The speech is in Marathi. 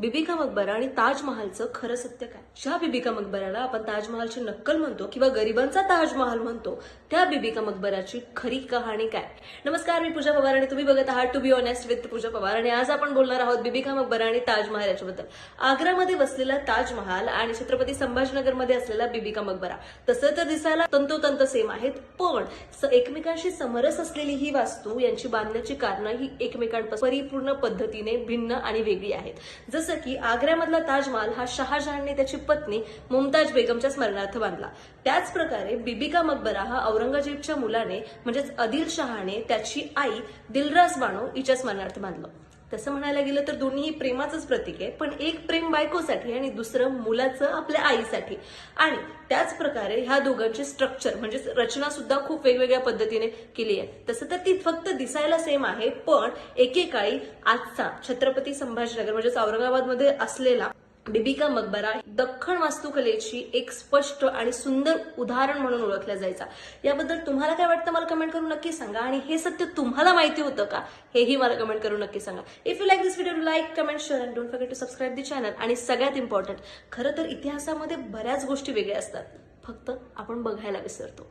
बीबी का मकबरा आणि ताजमहालचं खरं सत्य काय? ज्या बीबी का मकबऱ्याला आपण ताजमहालची नक्कल म्हणतो किंवा गरिबांचा ताजमहाल म्हणतो, त्या बीबी का मकबराची खरी कहाणी काय? नमस्कार, मी पूजा पवार आणि तुम्ही बघत आहात टू बी ऑनेस्ट विथ पूजा पवार. आणि आज आपण बोलणार आहोत बीबी का मकबरा आणि ताजमहाल याच्याबद्दल. आग्रामध्ये वसलेला ताजमहाल आणि छत्रपती संभाजीनगरमध्ये असलेला बीबी का मकबरा तसं तर दिसायला तंतोतंत सेम आहेत, पण एकमेकांशी समरस असलेली ही वास्तू यांची बांधण्याची कारणं ही एकमेकांपासून परिपूर्ण पद्धतीने भिन्न आणि वेगळी आहेत. जसं की आग्र्यामधला ताजमहाल हा शहाजहानने त्याची पत्नी मुमताज बेगमच्या स्मरणार्थ बांधला. त्याच प्रकारे बीबी का मकबरा हा औरंगजेबच्या मुलाने म्हणजेच आदिल शहाने त्याची आई दिलरास बानो हिच्या स्मरणार्थ बांधलं. तसं म्हणायला गेलं तर दोन्ही प्रेमाचंच प्रतीक आहे, पण एक प्रेम बायकोसाठी आणि दुसरं मुलाचं आपल्या आईसाठी. आणि त्याच प्रकारे ह्या दोघांची स्ट्रक्चर म्हणजे रचना सुद्धा खूप वेगवेगळ्या पद्धतीने केली आहे. तसं तर ती फक्त दिसायला सेम आहे, पण एकेकाळी आजचा छत्रपती संभाजीनगर म्हणजेच औरंगाबादमध्ये असलेला बीबी का मकबरा दख्खन वास्तुकलेची एक स्पष्ट आणि सुंदर उदाहरण म्हणून ओळखला जायचा. याबद्दल तुम्हाला काय वाटतं मला कमेंट करून नक्की सांगा. आणि हे सत्य तुम्हाला माहिती होतं का हेही मला कमेंट करून नक्की सांगा. If you like this video, like, comment, share and don't forget to subscribe the channel. आणि सगळ्यात इम्पॉर्टंट, खरं तर इतिहासामध्ये बऱ्याच गोष्टी वेगळ्या असतात, फक्त आपण बघायला विसरतो.